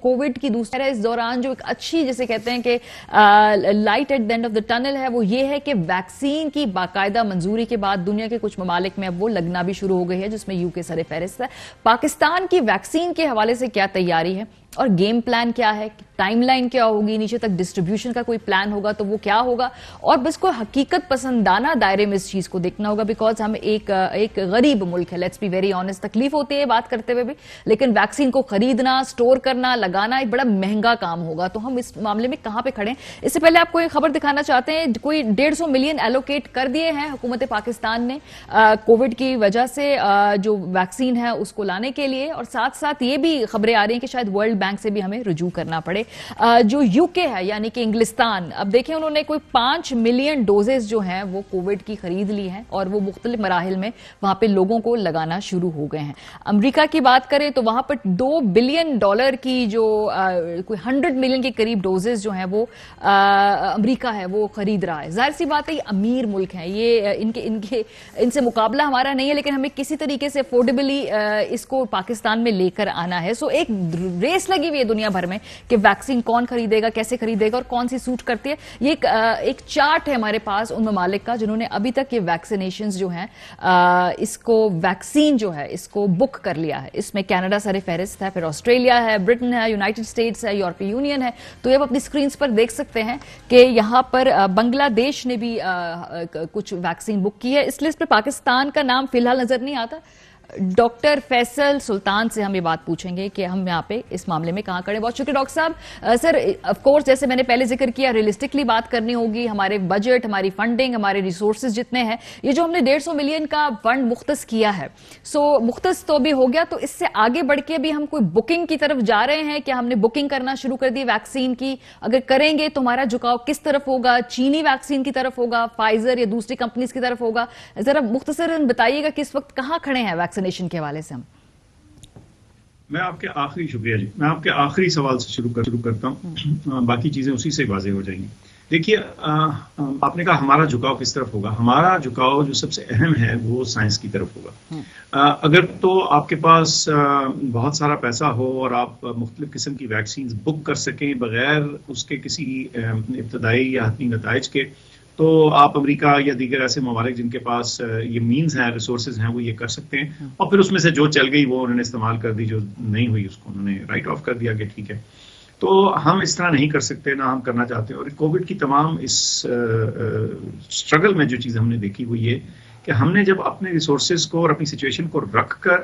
Covid کی دوسرا اس دوران جو ایک اچھی جسے کہتے ہیں کہ light at the end of the tunnel ہے وہ یہ ہے کہ ویکسین کی باقاعدہ منظوری کے بعد دنیا کے کچھ ممالک میں اب وہ لگنا بھی شروع ہو گئی ہے، جس میں یو کے سر فہرست ہے۔ پاکستان کی ویکسین کے حوالے سے کیا تیاری ہے اور گیم پلان کیا ہے، ٹائم لائن کیا ہوگی، نیچے تک ڈسٹریبیوشن کا کوئی پلان ہوگا تو وہ کیا ہوگا، اور بس کو حقیقت پسندانہ دائرے میں اس چیز کو دیکھنا ہوگا، بیکاز ہم ایک غریب ملک ہے، لیٹس بی ویری آنیسٹ، تکلیف ہوتی ہے بات کرتے ہوئے بھی، لیکن ویکسین کو خریدنا، سٹور کرنا، لگانا ایک بڑا مہنگا کام ہوگا، تو ہم اس معاملے میں کہاں پہ کھڑے ہیں۔ اس سے پہلے آپ کو ایک خبر دکھانا چاہتے ہیں، کوئی 150 ملین ایلوکیٹ کر دیے ہیں حکومت پاکستان نے کووڈ کی وجہ سے جو ویکسین ہے اس کو لانے کے لیے، اور ساتھ ساتھ یہ بھی خبریں آ رہی ہیں کہ شاید ورلڈ بینک سے بھی ہمیں رجوع کرنا پڑے۔ جو یو کے ہے یعنی کہ انگلستان، اب دیکھیں انہوں نے کوئی 5 ملین ڈوزز جو ہیں وہ کووڈ کی خرید لی ہیں اور وہ مختلف مراحل میں وہاں پہ لوگوں کو لگانا شروع ہو گئے ہیں۔ امریکہ کی بات کریں تو وہاں پر $2 بلین کی جو کوئی 100 ملین کے قریب ڈوزز جو ہیں وہ امریکہ ہے وہ خرید رہا ہے۔ ظاہر سی بات ہے یہ امیر ملک ہیں، یہ ان سے مقابلہ ہمارا نہیں ہے، لیکن ہمیں کسی طریقے سے افورڈیبلی اس کو پاکستان میں لے کر آنا ہے۔ سو ایک ریس لگی ہوئی ہے دنیا بھر میں کہ ویکسین کون خریدے گا، کیسے خریدے گا اور کون سی سوٹ کرتی ہے۔ یہ ایک چارٹ ہے ہمارے پاس ان ممالک کا جنہوں نے ابھی تک یہ ویکسینیشنز جو ہیں اس کو ویکسین جو ہے اس کو بک کر لیا ہے۔ اس میں کینیڈا سر فہرست ہے، پھر آسٹریلیا ہے، برٹن ہے، یونائٹڈ اسٹیٹس ہے، یورپی یونین ہے۔ تو یہ آپ اپنی سکرینز پر دیکھ سکتے ہیں کہ یہاں پر بنگلہ دیش نے بھی کچھ ویکسین بک کی ہے۔ اس لسٹ پہ پاکستان کا نام فی الحال نظر نہیں آتا۔ ڈاکٹر فیصل سلطان سے ہم یہ بات پوچھیں گے کہ ہم یہاں پہ اس معاملے میں کہاں کھڑے۔ بہت شکریہ ڈاکٹر صاحب۔ سر آف کورس جیسے میں نے پہلے ذکر کیا ریئلسٹکلی بات کرنی ہوگی، ہمارے بجٹ، ہماری فنڈنگ، ہمارے ریسورسز جتنے ہیں، یہ جو ہم نے 150 ملین کا فنڈ مختص کیا ہے، سو مختص تو بھی ہو گیا، تو اس سے آگے بڑھ کے بھی ہم کوئی بکنگ کی طرف جا رہے ہیں کہ ہم نے بکنگ کرنا شروع کر دی ویکسین کی؟ اگر کریں گے تو ہمارا جھکاؤ کس طرف ہوگا؟ چینی ویکسین کی طرف ہوگا، فائزر یا دوسری کمپنیز کی طرف ہوگا؟ ذرا مختصراً بتائیے گا کہ اس وقت کہاں کھڑے ہیں ویکسینیشن کے حوالے سے؟ میں آپ کے آخری سوال سے شروع کرتا ہوں، باقی چیزیں اسی سے واضح ہو جائیں گی۔ دیکھیے، آپ نے کہا ہمارا جھکاؤ کس طرف ہوگا۔ ہمارا جھکاؤ جو سب سے اہم ہے وہ سائنس کی طرف ہوگا۔ اگر تو آپ کے پاس بہت سارا پیسہ ہو اور آپ مختلف قسم کی ویکسینز بک کر سکیں بغیر اس کے کسی ابتدائی یا حتمی نتائج کے، تو آپ امریکہ یا دیگر ایسے ممالک جن کے پاس یہ مینز ہیں، ریسورسز ہیں، وہ یہ کر سکتے ہیں، اور پھر اس میں سے جو چل گئی وہ انہوں نے استعمال کر دی، جو نہیں ہوئی اس کو انہوں نے رائٹ آف کر دیا کہ ٹھیک ہے۔ تو ہم اس طرح نہیں کر سکتے، نہ ہم کرنا چاہتے ہیں۔ اور کووڈ کی تمام اس اسٹرگل میں جو چیز ہم نے دیکھی وہ یہ کہ ہم نے جب اپنے ریسورسز کو اور اپنی سچویشن کو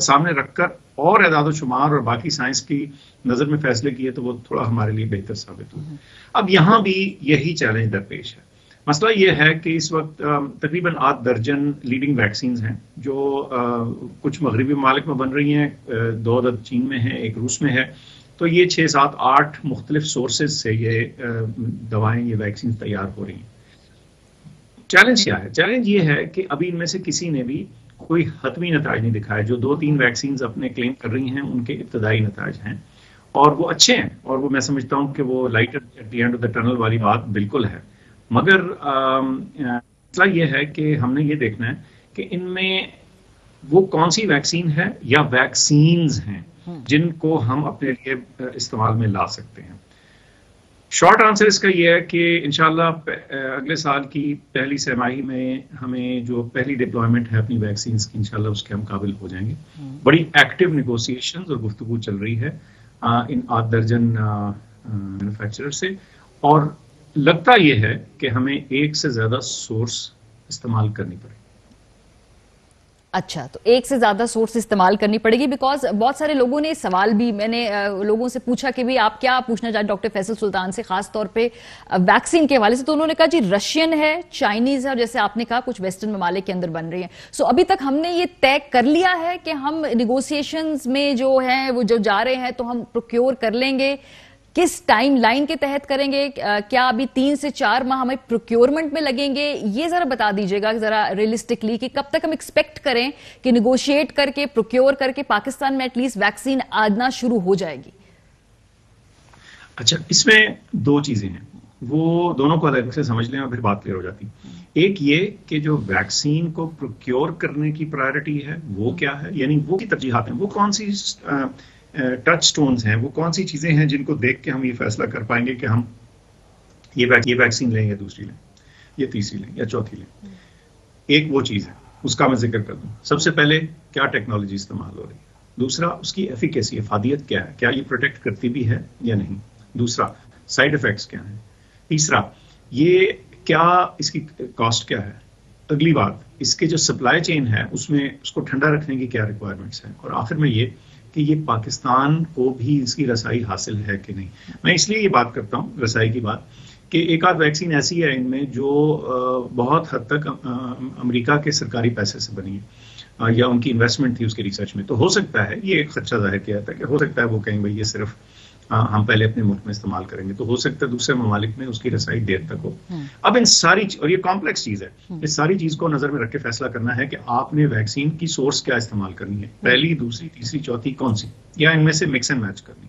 سامنے رکھ کر اور اعداد و شمار اور باقی سائنس کی نظر میں فیصلے کیے تو وہ تھوڑا ہمارے لیے بہتر ثابت ہوا۔ اب یہاں بھی یہی چیلنج درپیش ہے۔ مسئلہ یہ ہے کہ اس وقت تقریباً 8 درجن لیڈنگ ویکسینز ہیں جو کچھ مغربی ممالک میں بن رہی ہیں، 2 عدد چین میں ہیں، 1 روس میں ہے۔ تو یہ 6، 7، 8 مختلف سورسز سے یہ دوائیں، یہ ویکسین تیار ہو رہی ہیں۔ چیلنج کیا ہے؟ چیلنج یہ ہے کہ ابھی ان میں سے کسی نے بھی کوئی حتمی نتائج نہیں دکھائے۔ جو 2-3 ویکسینز اپنے کلیم کر رہی ہیں ان کے ابتدائی نتائج ہیں اور وہ اچھے ہیں، اور وہ میں سمجھتا ہوں کہ وہ light at the end of the tunnel والی بات بالکل ہے۔ مگر مسئلہ یہ ہے کہ ہم نے یہ دیکھنا ہے کہ ان میں وہ کون سی ویکسین ہے یا ویکسینز ہیں جن کو ہم اپنے لیے استعمال میں لا سکتے ہیں۔ شارٹ آنسر اس کا یہ ہے کہ انشاءاللہ اگلے سال کی پہلی سہ ماہی میں ہمیں جو پہلی ڈپلائمنٹ ہے اپنی ویکسینز کی، انشاءاللہ اس کے ہم قابل ہو جائیں گے۔ بڑی ایکٹیو نیگوسیشنز اور گفتگو چل رہی ہے ان 8 درجن مینوفیکچرر سے، اور لگتا یہ ہے کہ ہمیں 1 سے زیادہ سورس استعمال کرنی پڑے۔ اچھا، تو 1 سے زیادہ سورس استعمال کرنی پڑے گی، بیکاز بہت سارے لوگوں نے سوال بھی، میں نے لوگوں سے پوچھا کہ بھی آپ کیا پوچھنا چاہتے ڈاکٹر فیصل سلطان سے خاص طور پہ ویکسین کے حوالے سے، تو انہوں نے کہا جی رشین ہے، چائنیز ہے، اور جیسے آپ نے کہا کچھ ویسٹرن ممالک کے اندر بن رہی ہیں۔ سو ابھی تک ہم نے یہ طے کر لیا ہے کہ ہم نیگوسیشنز میں جو ہیں وہ جو جا رہے ہیں تو ہم پروکیور کر لیں گے، کس ٹائم لائن کے تحت کریں گے؟ کیا ابھی 3 سے 4 ماہ ہمیں پروکیورمنٹ میں لگیں گے؟ یہ ذرا بتا دیجیے گا ذرا ریئلسٹکلی کہ کب تک ہم ایکسپیکٹ کریں کہ نیگوشیٹ کر کے پروکیور کر کے پاکستان میں ایٹ لیسٹ ویکسین آنا شروع ہو جائے گی؟ اچھا، اس میں 2 چیزیں ہیں، وہ دونوں کو الگ سے سمجھ لیں اور پھر بات کلیئر ہو جاتی۔ ایک یہ کہ جو ویکسین کو پروکیور کرنے کی پرائرٹی ہے وہ کیا ہے، یعنی وہ کی ترجیحات ہیں، وہ کون سی ٹچ سٹونز ہیں، وہ کون سی چیزیں ہیں جن کو دیکھ کے ہم یہ فیصلہ کر پائیں گے کہ ہم یہ ویکسین لیں یا دوسری لیں یا تیسری لیں یا چوتھی لیں. ایک وہ چیز ہے، اس کا میں ذکر کر دوں. سب سے پہلے کیا ٹیکنالوجی استعمال ہو رہی ہے، دوسرا اس کی ایفیکیسی، افادیت کیا ہے، کیا یہ پروٹیکٹ کرتی بھی ہے یا نہیں، دوسرا سائیڈ افیکٹس کیا ہیں، تیسرا یہ کیا اس کی کاسٹ کیا ہے، اگلی بات اس کے جو سپلائی چین ہے اس میں اس کو ٹھنڈا رکھنے کی کیا ریکوائرمنٹس ہیں، اور آخر میں یہ کہ یہ پاکستان کو بھی اس کی رسائی حاصل ہے کہ نہیں. میں اس لیے یہ بات کرتا ہوں رسائی کی بات کہ ایک آدھ ویکسین ایسی ہے ان میں جو بہت حد تک امریکہ کے سرکاری پیسے سے بنی ہے یا ان کی انویسٹمنٹ تھی اس کے ریسرچ میں. تو ہو سکتا ہے یہ ایک خدشہ ظاہر کیا تھا کہ ہو سکتا ہے وہ کہیں بھائی یہ صرف ہم پہلے اپنے ملک میں استعمال کریں گے، تو ہو سکتا ہے دوسرے ممالک میں اس کی رسائی دیر تک ہو. اب ان ساری اور یہ کمپلیکس چیز ہے، اس ساری چیز کو نظر میں رکھ کے فیصلہ کرنا ہے کہ آپ نے ویکسین کی سورس کیا استعمال کرنی ہے، پہلی، دوسری، تیسری، چوتھی کون سی، یا ان میں سے مکس اینڈ میچ کرنی.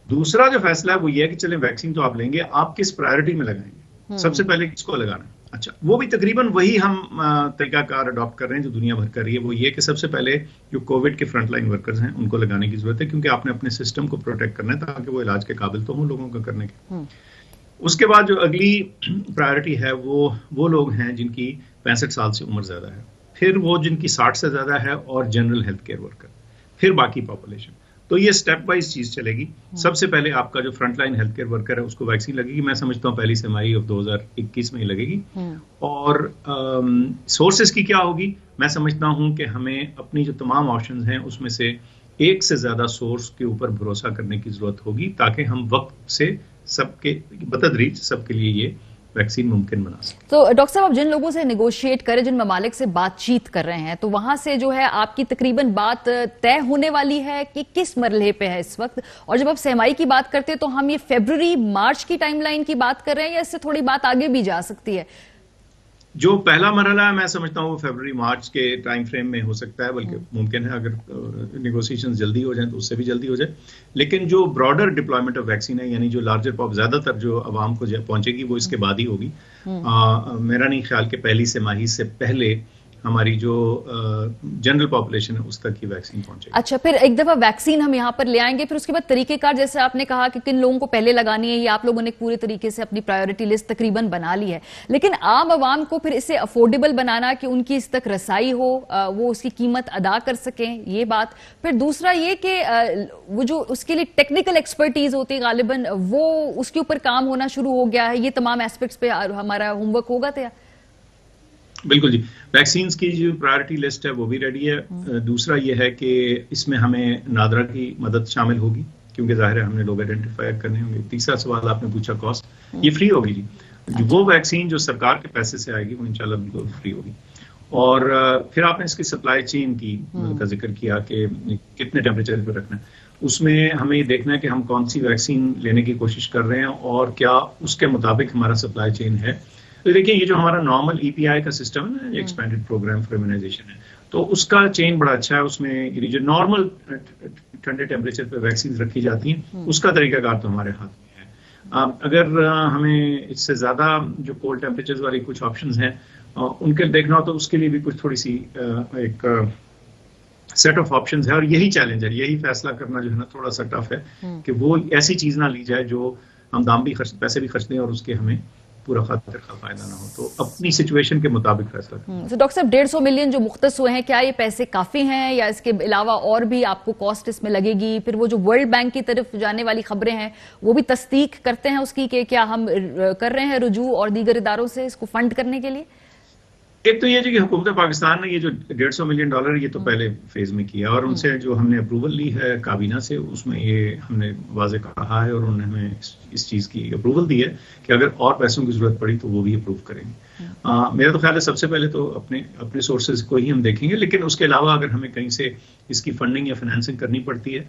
دوسرا جو فیصلہ ہے وہ یہ ہے کہ چلیں ویکسین تو آپ لیں گے، آپ کس پرائرٹی میں لگائیں گے، سب سے پہلے کس کو لگانا ہے. اچھا، وہ بھی تقریباً وہی ہم طریقہ کار اڈاپٹ کر رہے ہیں جو دنیا بھر کر رہی ہے. وہ یہ کہ سب سے پہلے جو کووڈ کے فرنٹ لائن ورکرز ہیں ان کو لگانے کی ضرورت ہے، کیونکہ آپ نے اپنے سسٹم کو پروٹیکٹ کرنا ہے تاکہ وہ علاج کے قابل تو ہوں لوگوں کا کرنے کے. اس کے بعد جو اگلی پرائرٹی ہے وہ لوگ ہیں جن کی 65 سال سے عمر زیادہ ہے، پھر وہ جن کی 60 سے زیادہ ہے، اور جنرل ہیلتھ کیئر ورکر، پھر باقی پاپولیشن. تو یہ سٹیپ وائز چیز چلے گی. سب سے پہلے آپ کا جو front line health care worker ہے اس کو ویکسین لگے گی، میں سمجھتا ہوں پہلی سمائی 2021 میں ہی لگے گی. اور سورسز کی کیا ہوگی، میں سمجھتا ہوں کہ ہمیں اپنی جو تمام آپشنز ہیں اس میں سے ایک سے زیادہ سورس کے اوپر بھروسہ کرنے کی ضرورت ہوگی تاکہ ہم وقت سے سب کے بتدریج سب کے لیے یہ ویکسین ممکن بنا سکتے. تو ڈاکٹر صاحب، آپ جن لوگوں سے نیگوشیٹ کریں، جن ممالک سے بات چیت کر رہے ہیں، تو وہاں سے جو ہے آپ کی تقریباً بات طے ہونے والی ہے کہ کس مرحلے پہ ہے اس وقت؟ اور جب آپ سہمائی کی بات کرتے ہیں تو ہم یہ فیبروری مارچ کی ٹائم لائن کی بات کر رہے ہیں یا اس سے تھوڑی بات آگے بھی جا سکتی ہے؟ جو پہلا مرحلہ ہے میں سمجھتا ہوں وہ فیبروری مارچ کے ٹائم فریم میں ہو سکتا ہے، بلکہ ممکن ہے اگر نیگوسیشن جلدی ہو جائیں تو اس سے بھی جلدی ہو جائے. لیکن جو براڈر ڈپلائمنٹ آف ویکسین ہے، یعنی جو لارجر پاپ زیادہ تر جو عوام کو پہنچے گی، وہ اس کے بعد ہی ہوگی. میرا نہیں خیال کہ پہلی سماہی سے پہلے ہماری جو جنرل پاپولیشن ہے اس تک کی ویکسین پہنچے گی. اچھا، پھر ایک دفعہ ویکسین ہم یہاں پر لے آئیں گے، پھر اس کے بعد طریقہ کار جیسے آپ نے کہا کہ کن لوگوں کو پہلے لگانی ہے، یہ آپ لوگوں نے پورے طریقے سے اپنی پرائیورٹی لسٹ تقریباً بنا لی ہے. لیکن عام عوام کو پھر اسے افورڈیبل بنانا کہ ان کی اس تک رسائی ہو، وہ اس کی قیمت ادا کر سکیں، یہ بات. پھر دوسرا یہ کہ وہ جو اس کے لیے ٹیکنیکل ایکسپرٹیز ہوتی ہے غالباً وہ اس کے اوپر کام ہونا شروع ہو گیا ہے. یہ تمام ایسپیکٹس پہ ہمارا ہوم ورک ہوگا تھا. بالکل جی، ویکسینز کی جو پرائرٹی لسٹ ہے وہ بھی ریڈی ہے. دوسرا یہ ہے کہ اس میں ہمیں نادرا کی مدد شامل ہوگی کیونکہ ظاہر ہے ہم نے لوگ آئیڈینٹیفائی کرنے ہوں گے. تیسرا سوال آپ نے پوچھا کاسٹ، یہ فری ہوگی جی. وہ ویکسین جو سرکار کے پیسے سے آئے گی وہ انشاءاللہ بالکل فری ہوگی. اور پھر آپ نے اس کی سپلائی چین کی کا ذکر کیا کہ کتنے ٹیمپریچر پہ رکھنا ہے. اس میں ہمیں یہ دیکھنا ہے کہ ہم کون سی ویکسین لینے کی کوشش کر رہے ہیں اور کیا اس کے مطابق ہمارا سپلائی چین ہے. تو دیکھیں یہ جو ہمارا نارمل ای پی آئی کا سسٹم ہے نا، ایکسپینڈڈ پروگرام فار امیونائزیشن ہے، تو اس کا چین بڑا اچھا ہے. اس میں جو نارمل ٹھنڈے ٹیمپریچر پہ ویکسین رکھی جاتی ہیں اس کا طریقہ کار تو ہمارے ہاتھ میں ہے. اگر ہمیں اس سے زیادہ جو کولڈ ٹیمپریچر والی کچھ آپشنز ہیں ان کے دیکھنا ہو تو اس کے لیے بھی کچھ تھوڑی سی ایک سیٹ آف آپشنز ہے. اور یہی چیلنج ہے، یہی فیصلہ کرنا جو ہے نا تھوڑا سا ٹف ہے کہ وہ ایسی چیز نہ لی جائے جو ہم دام بھی پیسے بھی خرچ دیں اور اس کے ہمیں پورا خاطر کا فائدہ نہ ہو. تو اپنی سچویشن کے مطابق فیصلہ کریں. تو ڈاکٹر صاحب 150 ملین جو مختص ہوئے ہیں، کیا یہ پیسے کافی ہیں یا اس کے علاوہ اور بھی آپ کو کاسٹ اس میں لگے گی؟ پھر وہ جو ورلڈ بینک کی طرف جانے والی خبریں ہیں وہ بھی تصدیق کرتے ہیں اس کی کہ کیا ہم کر رہے ہیں رجوع اور دیگر اداروں سے اس کو فنڈ کرنے کے لیے؟ ایک تو یہ کہ حکومت پاکستان نے یہ جو $150 ملین یہ تو پہلے فیز میں کیا اور ان سے جو ہم نے اپروول لی ہے کابینہ سے اس میں یہ ہم نے واضح کہا ہے اور انہوں نے ہمیں اس چیز کی اپروول دی ہے کہ اگر اور پیسوں کی ضرورت پڑی تو وہ بھی اپروو کریں گے. میرا تو خیال ہے سب سے پہلے تو اپنے سورسز کو ہی ہم دیکھیں گے، لیکن اس کے علاوہ اگر ہمیں کہیں سے اس کی فنڈنگ یا فائنینسنگ کرنی پڑتی ہے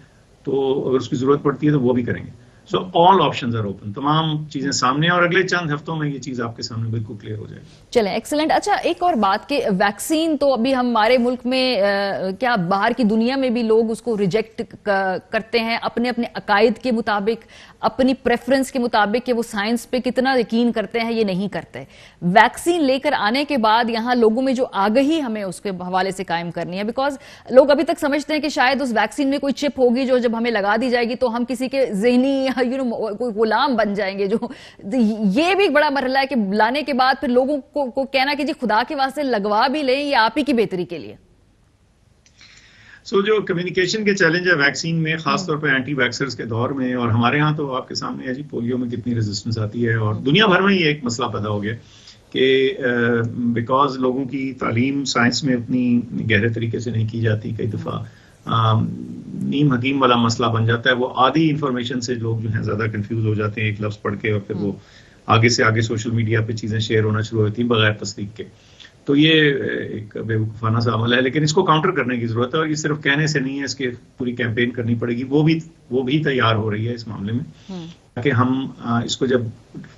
تو اگر اس کی ضرورت پڑتی ہے تو وہ بھی کریں گے. سو آل آپشنز آر اوپن، تمام چیزیں سامنے ہیں اور اگلے چند ہفتوں میں یہ چیز آپ کے سامنے بالکل کلیئر ہو جائے گی. چلیں ایکسلنٹ. اچھا ایک اور بات کہ ویکسین تو ابھی ہمارے ملک میں کیا باہر کی دنیا میں بھی لوگ اس کو ریجیکٹ کرتے ہیں اپنے اپنے عقائد کے مطابق، اپنی پریفرنس کے مطابق کہ وہ سائنس پہ کتنا یقین کرتے ہیں یہ نہیں کرتے. ویکسین لے کر آنے کے بعد یہاں لوگوں میں جو آگہی ہمیں اس کے حوالے سے قائم کرنی ہے، بیکاز لوگ ابھی تک سمجھتے ہیں کہ شاید اس ویکسین میں کوئی چپ ہوگی جو جب ہمیں لگا دی جائے گی تو ہم کسی کے ذہنی کوئی غلام بن جائیں گے. جو یہ بھی ایک بڑا مرحلہ ہے کہ لانے کے بعد پھر لوگوں کو کہنا کہ جی خدا کے واسطے لگوا بھی لیں، یہ آپ ہی کی بہتری کے لیے. جو کمیونیکیشن کے چیلنج ہے ویکسین میں، خاص طور پہ اینٹی ویکسرز کے دور میں، اور ہمارے ہاں تو آپ کے سامنے ہے جی پولیو میں کتنی ریزسٹنس آتی ہے، اور دنیا بھر میں یہ ایک مسئلہ پیدا ہو گیا کہ بیکاز لوگوں کی تعلیم سائنس میں اتنی گہرے طریقے سے نہیں کی جاتی، کئی دفعہ نیم حکیم والا مسئلہ بن جاتا ہے. وہ آدھی انفارمیشن سے لوگ جو ہیں زیادہ کنفیوز ہو جاتے ہیں ایک لفظ پڑھ کے، اور پھر وہ آگے سے آگے سوشل میڈیا پہ چیزیں شیئر ہونا شروع ہوتی ہیں بغیر تصدیق کے. تو یہ ایک بے وقوفانہ سا عمل ہے، لیکن اس کو کاؤنٹر کرنے کی ضرورت ہے، اور یہ صرف کہنے سے نہیں ہے، اس کے پوری کیمپین کرنی پڑے گی. وہ بھی تیار ہو رہی ہے اس معاملے میں، تاکہ ہم اس کو جب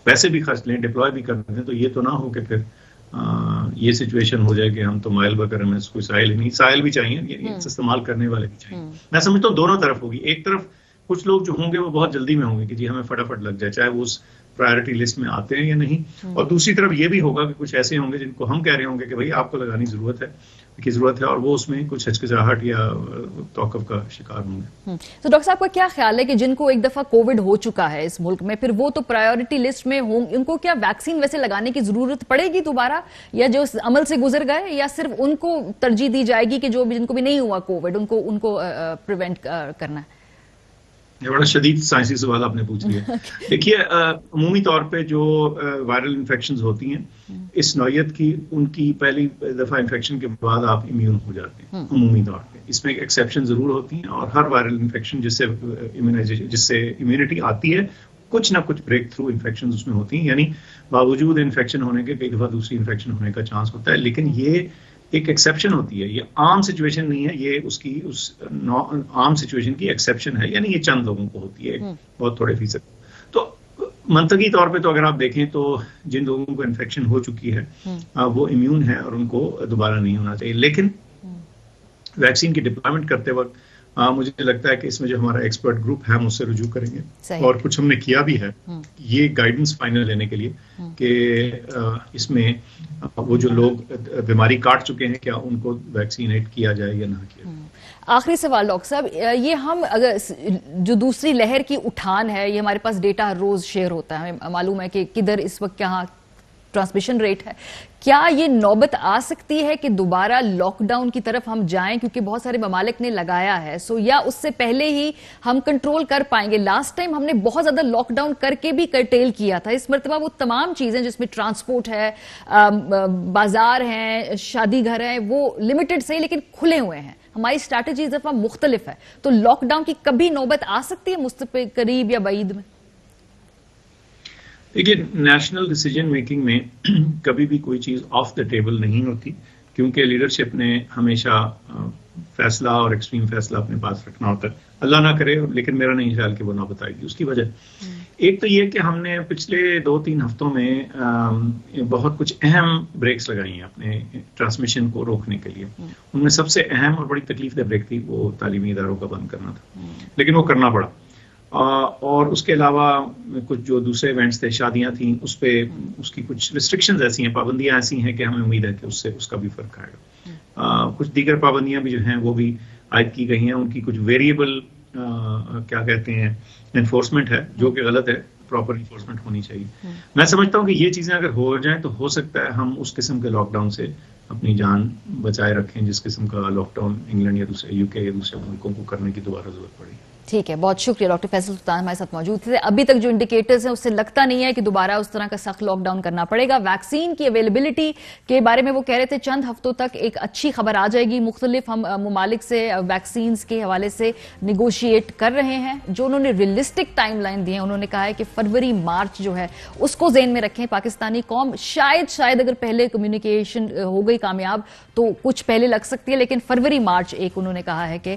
پیسے بھی خرچ لیں، ڈپلوائے بھی کر دیں، تو یہ تو نہ ہو کہ پھر یہ سچویشن ہو جائے کہ ہم تو مائل وغیرہ میں کوئی سائل ہی نہیں، سائل بھی چاہیے، استعمال کرنے والے بھی چاہیے. میں سمجھتا ہوں دونوں طرف ہوگی. ایک طرف کچھ لوگ جو ہوں گے وہ بہت جلدی میں ہوں گے کہ جی ہمیں فٹافٹ لگ جائے، چاہے وہ اس پرائرٹی لسٹ میں آتے ہیں یا نہیں. اور دوسری طرف یہ بھی ہوگا کہ کچھ ایسے ہوں گے جن کو ہم کہہ رہے ہوں گے کہ بھائی آپ کو لگانی ضرورت ہے، اور وہ اس میں کچھ ہچکچاہٹ یا توقف کا شکار ہوں گے. تو ڈاکٹر صاحب کا کیا خیال ہے کہ جن کو ایک دفعہ کووڈ ہو چکا ہے اس ملک میں، پھر وہ تو پرائیورٹی لسٹ میں ہوں، ان کو کیا ویکسین ویسے لگانے کی ضرورت پڑے گی دوبارہ، یا جو اس عمل سے گزر گئے، یا صرف ان کو ترجیح دی جائے گی کہ جن کو بھی نہیں ہوا کووڈ ان کو پریونٹ کرنا ہے؟ یہ بڑا شدید سائنسی سوال آپ نے پوچھ لیا. دیکھیے عمومی طور پہ جو وائرل انفیکشنز ہوتی ہیں اس نوعیت کی، ان کی پہلی دفعہ انفیکشن کے بعد آپ امیون ہو جاتے ہیں عمومی طور پہ. اس میں ایکسیپشن ضرور ہوتی ہیں، اور ہر وائرل انفیکشن جس سے امیونٹی آتی ہے، کچھ نہ کچھ بریک تھرو انفیکشن اس میں ہوتی ہیں. یعنی باوجود انفیکشن ہونے کے کئی دفعہ دوسری انفیکشن ہونے کا چانس ہوتا ہے، لیکن یہ ایک ایکسیپشن ہوتی ہے، یہ عام سچویشن نہیں ہے، یہ اس عام سچویشن کی ایکسیپشن ہے. یعنی یہ چند لوگوں کو ہوتی ہے، بہت تھوڑے فیصد. تو منطقی طور پہ تو اگر آپ دیکھیں تو جن لوگوں کو انفیکشن ہو چکی ہے وہ امیون ہے اور ان کو دوبارہ نہیں ہونا چاہیے. لیکن ویکسین کی ڈپلوائمنٹ کرتے وقت مجھے لگتا ہے کہ اس میں جو ہمارا ایکسپرٹ گروپ ہے ہم اس سے رجوع کریں گے، اور کچھ ہم نے کیا بھی ہے یہ گائیڈنس فائنل لینے کے لیے کہ اس میں وہ جو لوگ بیماری کاٹ چکے ہیں کیا ان کو ویکسینیٹ کیا جائے یا نہ کیا. آخری سوال ڈاکٹر صاحب، یہ ہم اگر جو دوسری لہر کی اٹھان ہے، یہ ہمارے پاس ڈیٹا ہر روز شیئر ہوتا ہے، ہمیں معلوم ہے کہ کدھر اس وقت کہاں ٹرانسمیشن ریٹ ہے. کیا یہ نوبت آ سکتی ہے کہ دوبارہ لاک ڈاؤن کی طرف ہم جائیں، کیونکہ بہت سارے ممالک نے لگایا ہے، یا اس سے پہلے ہی ہم کنٹرول کر پائیں گے؟ لاسٹ ٹائم ہم نے بہت زیادہ لاک ڈاؤن کر کے بھی کرٹیل کیا تھا، اس مرتبہ وہ تمام چیزیں جس میں ٹرانسپورٹ ہے، بازار ہیں، شادی گھر ہیں، وہ لمیٹڈ سے لیکن کھلے ہوئے ہیں. ہماری اسٹریٹجی اس دفعہ مختلف ہے، تو لاک ڈاؤن کی کبھی نوبت آ سکتی ہے مستقبل قریب یا بعید میں؟ دیکھیے نیشنل ڈیسیجن میکنگ میں کبھی بھی کوئی چیز آف دا ٹیبل نہیں ہوتی، کیونکہ لیڈرشپ نے ہمیشہ فیصلہ اور ایکسٹریم فیصلہ اپنے پاس رکھنا ہوتا ہے. اللہ نہ کرے، لیکن میرا نہیں خیال کہ وہ نہ بتائے گی. اس کی وجہ ایک تو یہ کہ ہم نے پچھلے 2-3 ہفتوں میں بہت کچھ اہم بریکس لگائی ہیں اپنے ٹرانسمیشن کو روکنے کے لیے. ان میں سب سے اہم اور بڑی تکلیف دہ بریک تھی وہ تعلیمی اداروں کا بند کرنا تھا، لیکن وہ کرنا پڑا. اور اس کے علاوہ کچھ جو دوسرے ایونٹس تھے، شادیاں تھیں، اس پہ اس کی کچھ ریسٹرکشنز ایسی ہیں، پابندیاں ایسی ہیں کہ ہمیں امید ہے کہ اس کا بھی فرق آئے گا. کچھ دیگر پابندیاں بھی جو ہیں وہ بھی عائد کی گئی ہیں، ان کی کچھ ویریبل کیا کہتے ہیں انفورسمنٹ ہے، جو کہ غلط ہے. پراپر انفورسمنٹ ہونی چاہیے. میں سمجھتا ہوں کہ یہ چیزیں اگر ہو جائیں تو ہو سکتا ہے ہم اس قسم کے لاک ڈاؤن سے اپنی جان بچائے رکھیں جس قسم کا لاک ڈاؤن انگلینڈ یا دوسرے UK یا دوسرے ملکوں کو کرنے کی دوبارہ ضرورت پڑی. ٹھیک ہے، بہت شکریہ. ڈاکٹر فیصل سلطان ہمارے ساتھ موجود تھے. ابھی تک جو انڈیکیٹرز ہیں اس سے لگتا نہیں ہے کہ دوبارہ اس طرح کا سخت لاک ڈاؤن کرنا پڑے گا. ویکسین کی اویلیبلٹی کے بارے میں وہ کہہ رہے تھے چند ہفتوں تک ایک اچھی خبر آ جائے گی. مختلف ہم ممالک سے ویکسینز کے حوالے سے نیگوشیٹ کر رہے ہیں. جو انہوں نے ریئلسٹک ٹائم لائن دی ہے، انہوں نے کہا ہے کہ فروری مارچ جو ہے اس کو ذہن میں رکھیں. پاکستانی قوم شاید اگر پہلے کمیونیکیشن ہو گئی کامیاب تو کچھ پہلے لگ سکتی ہے، لیکن فروری مارچ ایک انہوں نے کہا ہے کہ